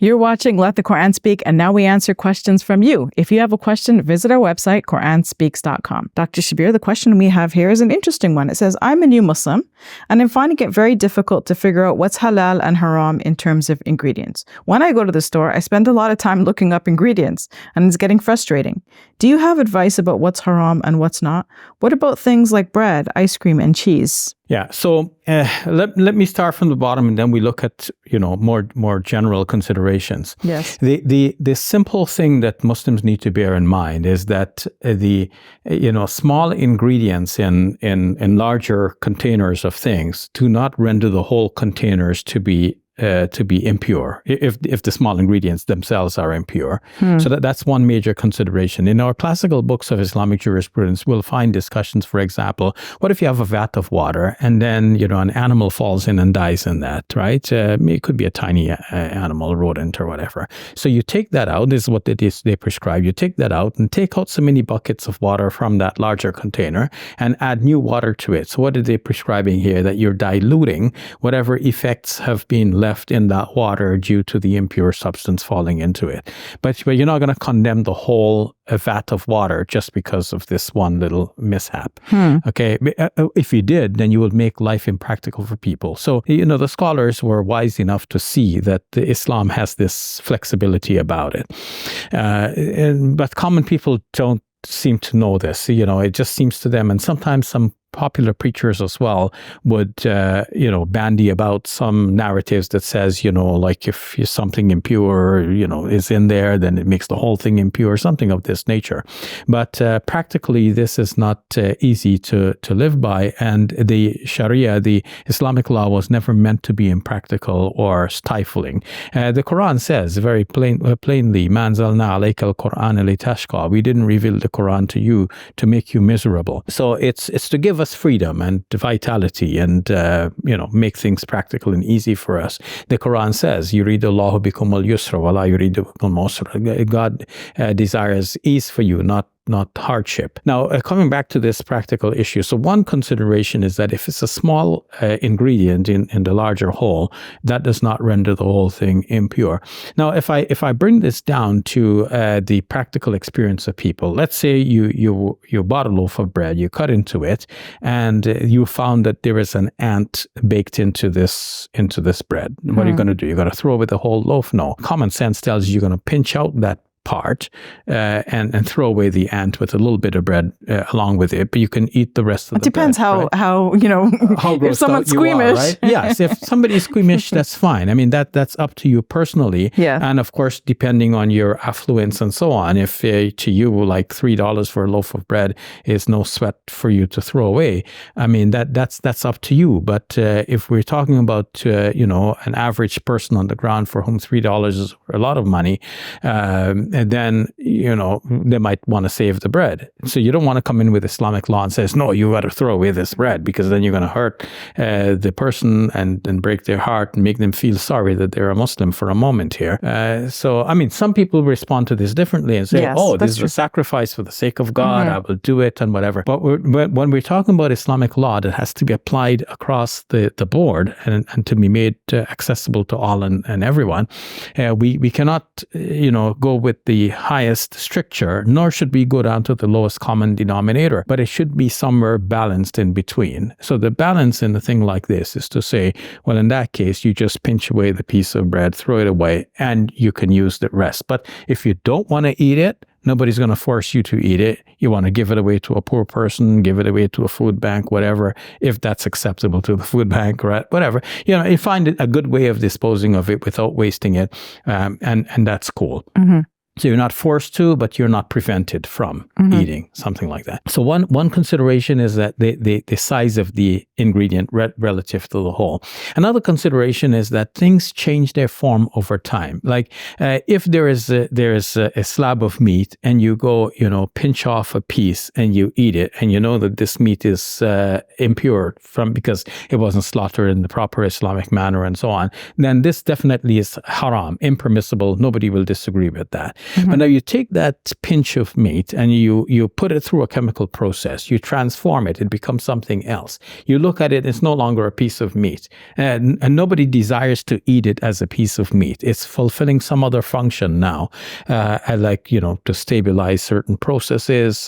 You're watching Let the Quran Speak, and now we answer questions from you. If you have a question, visit our website, QuranSpeaks.com. Dr. Shabir, the question we have here is an interesting one. It says, I'm a new Muslim, and I'm finding it very difficult to figure out what's halal and haram in terms of ingredients. When I go to the store, I spend a lot of time looking up ingredients, and it's getting frustrating. Do you have advice about what's haram and what's not? What about things like bread, ice cream, and cheese? Yeah, so let me start from the bottom, and then we look at more general considerations. Yes. The simple thing that Muslims need to bear in mind is that the small ingredients in larger containers of things do not render the whole containers to be impure if the small ingredients themselves are impure. So that's one major consideration. In our classical books of Islamic jurisprudence, we'll find discussions, for example, what if you have a vat of water and then an animal falls in and dies in that, right? It could be a tiny animal, rodent or whatever. So you take that out. This is what they prescribe. You take that out and take out so many buckets of water from that larger container and add new water to it. So what are they prescribing here? That you're diluting whatever effects have been left in that water due to the impure substance falling into it. But you're not going to condemn the whole vat of water just because of this one little mishap. Okay, if you did, then you would make life impractical for people. So, the scholars were wise enough to see that Islam has this flexibility about it. But common people don't seem to know this. It just seems to them, and sometimes some popular preachers as well would, bandy about some narratives that says, like if something impure, is in there, then it makes the whole thing impure, something of this nature. But practically, this is not easy to live by. And the Sharia, the Islamic law, was never meant to be impractical or stifling. The Quran says very plainly, "Ma anzalna alayka al-Qur'ana litashqa." We didn't reveal the Quran to you to make you miserable. So it's to give us freedom and vitality and make things practical and easy for us. The Quran says, "Yuridu Allahu bikum al-yusra wa la yuridu bikum al-usra." God desires ease for you, not hardship. Now, coming back to this practical issue, so one consideration is that if it's a small ingredient in the larger whole, that does not render the whole thing impure. Now, if I bring this down to the practical experience of people, let's say you bought a loaf of bread, you cut into it, and you found that there is an ant baked into this bread. What are you going to do? You're going to throw away the whole loaf? No. Common sense tells you you're going to pinch out that part and throw away the ant with a little bit of bread along with it, but you can eat the rest of the bread. It depends how if someone's squeamish. Right? Yes, if somebody's squeamish, that's fine. I mean, that's up to you personally. Yeah. And of course, depending on your affluence and so on, if to you like $3 for a loaf of bread is no sweat for you to throw away, I mean, that's up to you. But if we're talking about an average person on the ground for whom $3 is a lot of money, and then, they might want to save the bread. So you don't want to come in with Islamic law and says, no, you got to throw away this bread, because then you're going to hurt the person and break their heart and make them feel sorry that they're a Muslim for a moment here. So, I mean, some people respond to this differently and say, yes, this is a sacrifice for the sake of God. I will do it and whatever. But when we're talking about Islamic law that has to be applied across the board and to be made accessible to all and everyone, we cannot, go with the highest stricture, nor should we go down to the lowest common denominator, but it should be somewhere balanced in between. So the balance in a thing like this is to say, well, in that case, you just pinch away the piece of bread, throw it away, and you can use the rest. But if you don't want to eat it, nobody's going to force you to eat it. You want to give it away to a poor person, give it away to a food bank, whatever, if that's acceptable to the food bank or whatever. You find a good way of disposing of it without wasting it, and that's cool. So you're not forced to, but you're not prevented from eating, something like that. So one consideration is that the size of the ingredient relative to the whole. Another consideration is that things change their form over time. Like if there is a slab of meat and you go, pinch off a piece and you eat it, and you know that this meat is impure because it wasn't slaughtered in the proper Islamic manner and so on, then this definitely is haram, impermissible. Nobody will disagree with that. But now you take that pinch of meat and you put it through a chemical process. You transform it. It becomes something else. You look at it, it's no longer a piece of meat. And nobody desires to eat it as a piece of meat. It's fulfilling some other function now, like, to stabilize certain processes,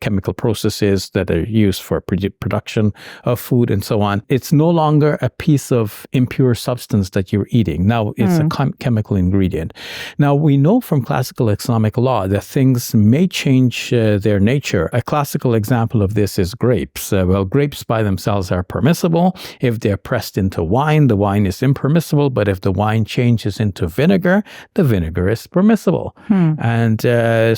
chemical processes that are used for production of food and so on. It's no longer a piece of impure substance that you're eating. Now it's a chemical ingredient. Now we know from classical Islamic law that things may change their nature. A classical example of this is grapes. Well, grapes by themselves are permissible. If they're pressed into wine, the wine is impermissible. But if the wine changes into vinegar, the vinegar is permissible. And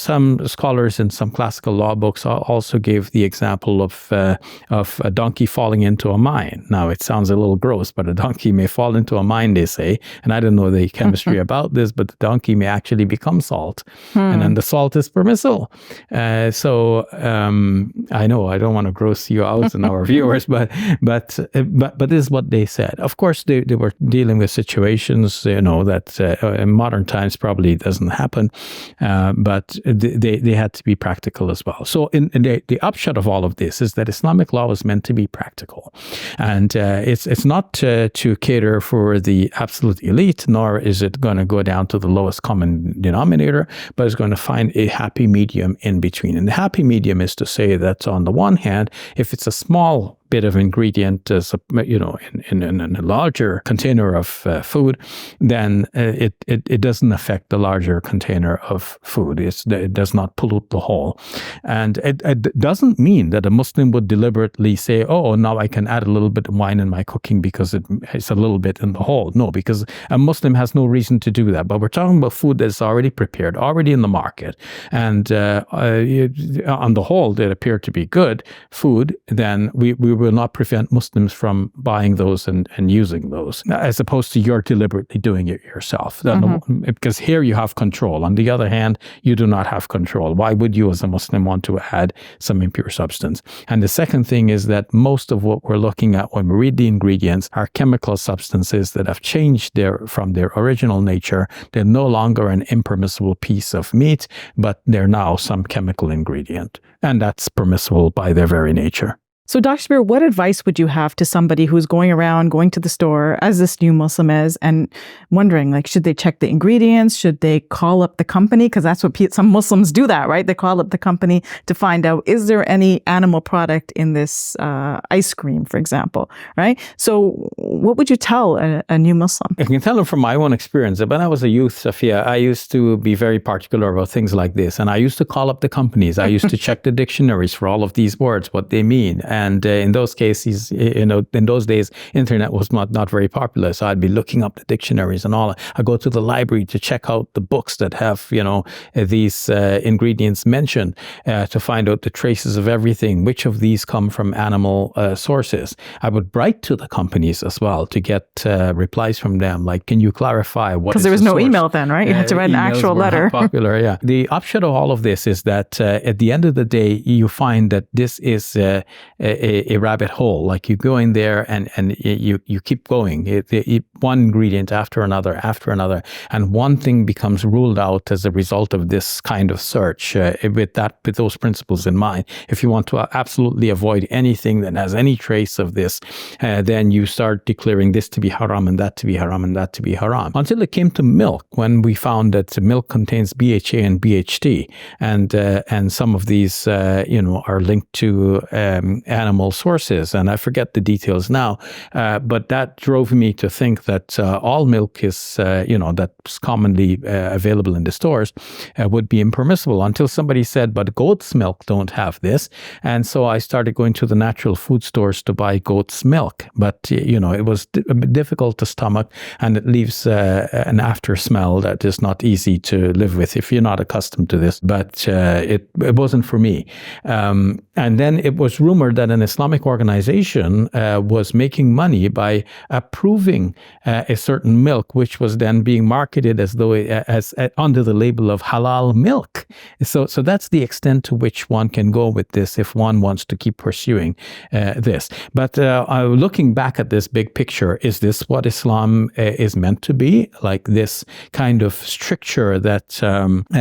some scholars in some classical law books also gave the example of a donkey falling into a mine. Now, it sounds a little gross, but a donkey may fall into a mine, they say. And I don't know the chemistry about this, but the donkey may actually become salt. And then the salt is permissible. So I know I don't want to gross you out and our viewers, but this is what they said. Of course, they were dealing with situations, that in modern times probably doesn't happen, but they had to be practical as well. So in the upshot of all of this is that Islamic law was meant to be practical, and it's not to cater for the absolute elite, nor is it going to go down to the lowest common denominator, but it's going to find a happy medium in between. And the happy medium is to say that on the one hand, if it's a small bit of ingredient, in a larger container of food, then it doesn't affect the larger container of food. It does not pollute the whole. And it doesn't mean that a Muslim would deliberately say, oh, now I can add a little bit of wine in my cooking because it's a little bit in the whole. No, because a Muslim has no reason to do that. But we're talking about food that's already prepared, already in the market. And on the whole, they appear to be good food, then we will not prevent Muslims from buying those and using those, as opposed to you're deliberately doing it yourself. Because here you have control. On the other hand, you do not have control. Why would you as a Muslim want to add some impure substance? And the second thing is that most of what we're looking at when we read the ingredients are chemical substances that have changed from their original nature. They're no longer an impermissible piece of meat, but they're now some chemical ingredient. And that's permissible by their very nature. So, Dr. Shabir, what advice would you have to somebody who's going to the store, as this new Muslim is, and wondering, should they check the ingredients? Should they call up the company? Because that's what some Muslims do that, right? They call up the company to find out, is there any animal product in this ice cream, for example, right? So what would you tell a new Muslim? I can tell them from my own experience. When I was a youth, Safiyyah, I used to be very particular about things like this. And I used to call up the companies. I used to check the dictionaries for all of these words, what they mean. And in those cases, in those days, internet was not very popular. So I'd be looking up the dictionaries and all. I go to the library to check out the books that have, these ingredients mentioned, to find out the traces of everything. Which of these come from animal sources? I would write to the companies as well to get replies from them. Like, can you clarify what? Because there was no email then, right? You had to write an actual letter. Popular, yeah. The upshot of all of this is that at the end of the day, you find that this is a rabbit hole. Like, you go in there and you keep going. One ingredient after another, and one thing becomes ruled out as a result of this kind of search. With those principles in mind, if you want to absolutely avoid anything that has any trace of this, then you start declaring this to be haram and that to be haram and that to be haram. Until it came to milk, when we found that milk contains BHA and BHT, and some of these are linked to animal sources, and I forget the details now, but that drove me to think that all milk is, that's commonly available in the stores, would be impermissible, until somebody said, but goat's milk don't have this. And so I started going to the natural food stores to buy goat's milk, but it was a bit difficult to stomach, and it leaves an after smell that is not easy to live with if you're not accustomed to this. But it wasn't for me. And then it was rumored that an Islamic organization was making money by approving a certain milk, which was then being marketed as though as under the label of halal milk. So that's the extent to which one can go with this if one wants to keep pursuing this. But looking back at this big picture, is this what Islam is meant to be? Like this kind of stricture that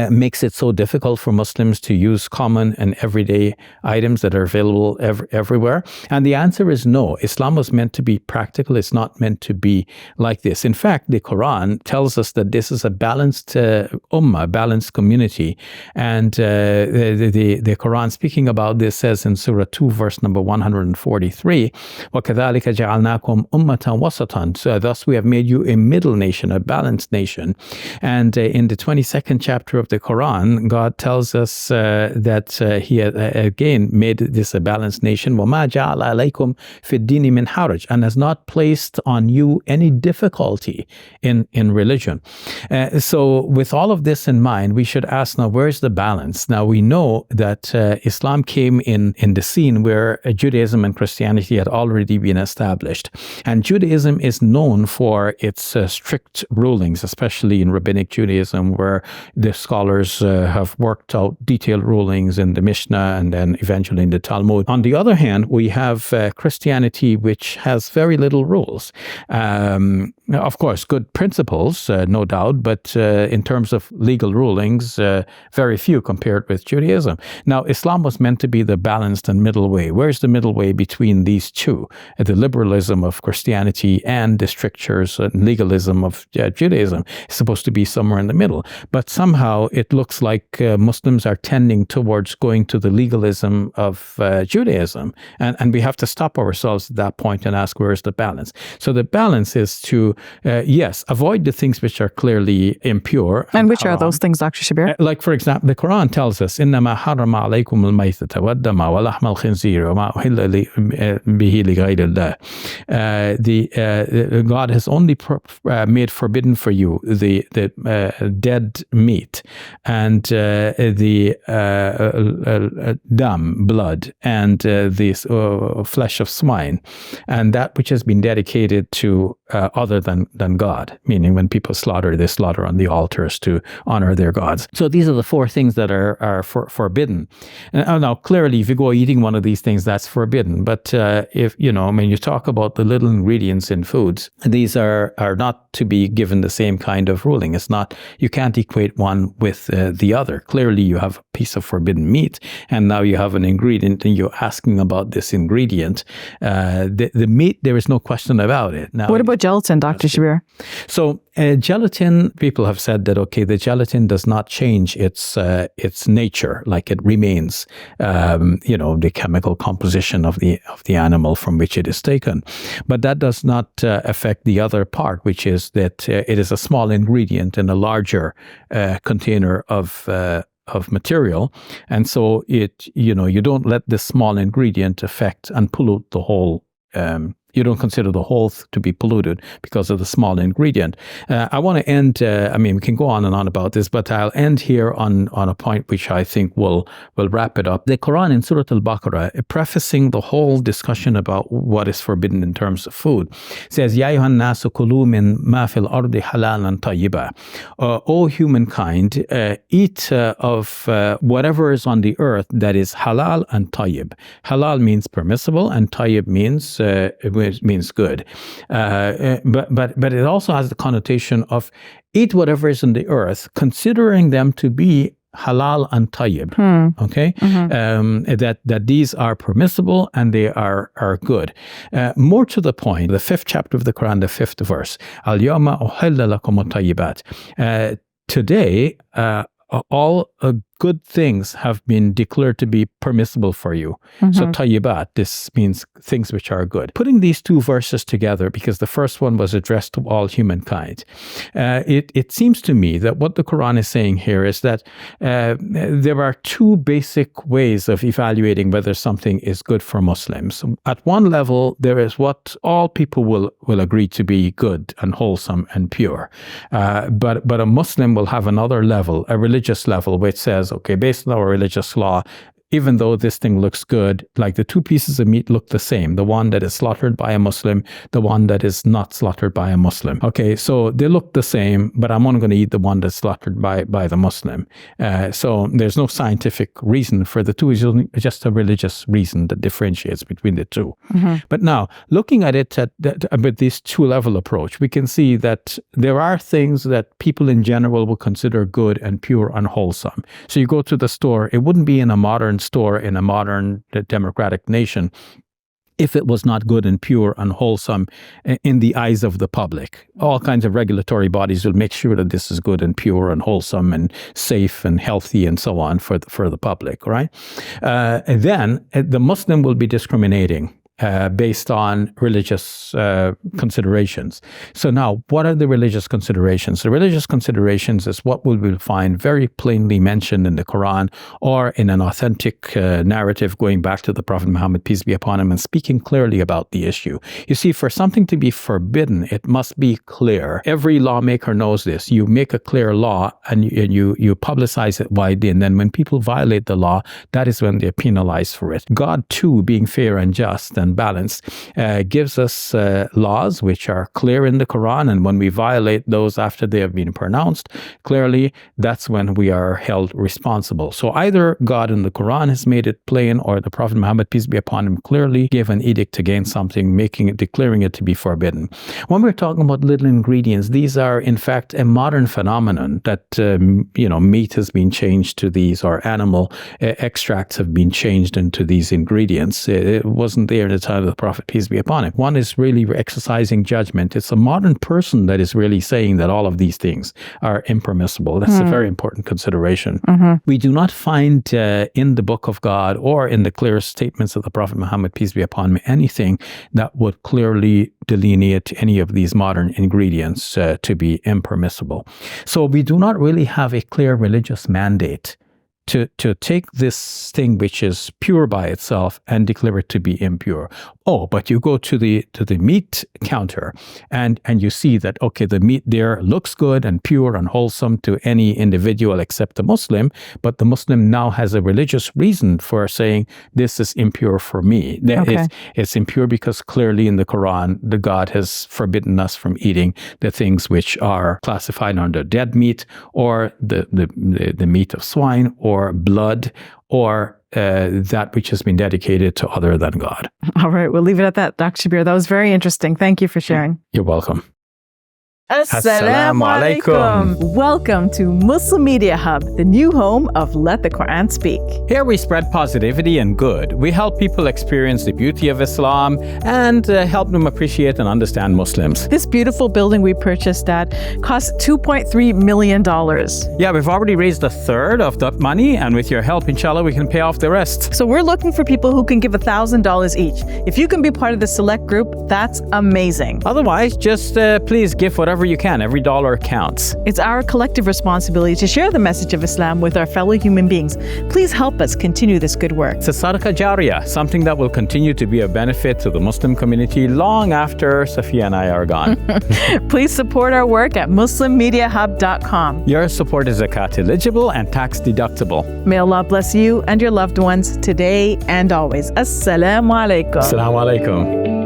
makes it so difficult for Muslims to use common and everyday items that are available everywhere? And the answer is no. Islam was meant to be practical. It's not meant to be like this. In fact, the Quran tells us that this is a balanced ummah, balanced community. And the Quran, speaking about this, says in Surah 2, verse number 143, وَكَذَلِكَ جَعَلْنَاكُمْ أُمَّةً وَسَطًا. So thus we have made you a middle nation, a balanced nation. And in the 22nd chapter of the Quran, God tells us that He again made this a balanced nation. وَمَا جَعَلَ عَلَيْكُمْ فِي الدِّينِ مِنْ حَرَجٍ, and has not placed on you any difficulty in religion. So with all of this in mind, we should ask now, where's the balance? Now we know that Islam came in the scene where Judaism and Christianity had already been established. And Judaism is known for its strict rulings, especially in Rabbinic Judaism, where the scholars have worked out detailed rulings in the Mishnah and then eventually in the Talmud. On the other hand, we have Christianity, which has very little rules. Of course, good principles, no doubt, but in terms of legal rulings, very few compared with Judaism. Now, Islam was meant to be the balanced and middle way. Where's the middle way between these two? The liberalism of Christianity and the strictures and legalism of Judaism is supposed to be somewhere in the middle. But somehow it looks like Muslims are tending towards going to the legalism of Judaism. And we have to stop ourselves at that point and ask, where's the balance? So the balance is to, yes, avoid the things which are clearly impure. And which are those things, Dr. Shabir? Like, for example, the Quran tells us, إِنَّمَا حَرَّمَ عَلَيْكُمُ الْمَيْتَةَ وَالدَّمَ وَلَحْمَ الْخِنْزِيرِ وَمَا أُحِلَّ بِهِ لِغَيْرِ اللَّهِ. God has only made forbidden for you the dead meat and the dam, blood, and the flesh of swine, and that which has been dedicated to other than God, meaning when people slaughter, they slaughter on the altars to honor their gods. So these are the four things that are forbidden. Now, clearly, if you go eating one of these things, that's forbidden. But if, when you talk about the little ingredients in foods, these are not to be given the same kind of ruling. It's not, you can't equate one with the other. Clearly, you have a piece of forbidden meat, and now you have an ingredient, and you're asking about this ingredient. The meat, there is no question about it. Now, what about gelatin, Dr. Shabir? So gelatin, people have said that, okay, the gelatin does not change its nature, like it remains, the chemical composition of the animal from which it is taken. But that does not affect the other part, which is that it is a small ingredient in a larger container of material. And so you don't let this small ingredient affect and pollute the whole. You don't consider the whole to be polluted because of the small ingredient. I want to end, we can go on and on about this, but I'll end here on a point which I think will wrap it up. The Quran in Surah Al-Baqarah, prefacing the whole discussion about what is forbidden in terms of food, says, Ya ayyuhan nasu kulu min ma fil ardi halalan tayyiba. O humankind, eat of whatever is on the earth that is halal and tayyib. Halal means permissible, and tayyib means good. But it also has the connotation of eat whatever is in the earth, considering them to be halal and tayyib. Okay? That these are permissible and they are good. More to the point, the 5th chapter of the Quran, the 5th verse, Al-yawma uhilla lakum at-tayyibat. Today, all good things have been declared to be permissible for you. So tayyibat, this means things which are good. Putting these two verses together, because the first one was addressed to all humankind, it seems to me that what the Quran is saying here is that there are two basic ways of evaluating whether something is good for Muslims. At one level, there is what all people will agree to be good and wholesome and pure. But a Muslim will have another level, a religious level, which says, okay, based on our religious law, even though this thing looks good, like the two pieces of meat look the same, the one that is slaughtered by a Muslim, the one that is not slaughtered by a Muslim. Okay, so they look the same, but I'm only going to eat the one that's slaughtered by the Muslim. So there's no scientific reason for the two. It's just a religious reason that differentiates between the two. But now, looking at it with this two-level approach, we can see that there are things that people in general will consider good and pure and wholesome. So you go to the store, it wouldn't be in a modern store in a modern democratic nation if it was not good and pure and wholesome in the eyes of the public. All kinds of regulatory bodies will make sure that this is good and pure and wholesome and safe and healthy and so on for the public, right? And then the Muslim will be discriminating based on religious considerations. So now, what are the religious considerations? The religious considerations is what we will find very plainly mentioned in the Quran or in an authentic narrative going back to the Prophet Muhammad, peace be upon him, and speaking clearly about the issue. You see, for something to be forbidden, it must be clear. Every lawmaker knows this. You make a clear law and you publicize it widely, and then when people violate the law, that is when they're penalized for it. God, too, being fair and just and balanced, gives us laws which are clear in the Quran, and when we violate those after they have been pronounced clearly, that's when we are held responsible. So either God in the Quran has made it plain, or the Prophet Muhammad, peace be upon him, clearly gave an edict against something, declaring it to be forbidden. When we're talking about little ingredients, these are in fact a modern phenomenon that meat has been changed to these, or animal extracts have been changed into these ingredients. It wasn't there in the time of the Prophet, peace be upon him. One is really exercising judgment. It's a modern person that is really saying that all of these things are impermissible. That's a very important consideration. We do not find in the Book of God or in the clear statements of the Prophet Muhammad, peace be upon him, anything that would clearly delineate any of these modern ingredients to be impermissible. So we do not really have a clear religious mandate to take this thing which is pure by itself and declare it to be impure. Oh, but you go to the meat counter and you see that, okay, the meat there looks good and pure and wholesome to any individual except the Muslim, but the Muslim now has a religious reason for saying this is impure for me. Okay. It's impure because clearly in the Quran, the God has forbidden us from eating the things which are classified under dead meat, or the meat of swine, or blood, or that which has been dedicated to other than God. All right, we'll leave it at that, Dr. Shabir. That was very interesting. Thank you for sharing. You're welcome. Assalamu alaikum. Welcome to Muslim Media Hub, the new home of Let the Quran Speak. Here we spread positivity and good. We help people experience the beauty of Islam and help them appreciate and understand Muslims. This beautiful building we purchased at cost $2.3 million. Yeah, we've already raised a third of that money, and with your help, inshallah, we can pay off the rest. So we're looking for people who can give $1,000 each. If you can be part of the select group, that's amazing. Otherwise, just please give whatever you can. Every dollar counts. It's our collective responsibility to share the message of Islam with our fellow human beings. Please help us continue this good work. It's a sadaqah jariyah, something that will continue to be a benefit to the Muslim community long after Safiyyah and I are gone. Please support our work at muslimmediahub.com. Your support is zakat eligible and tax deductible. May Allah bless you and your loved ones today and always. Assalamu alaikum. Assalamu alaikum.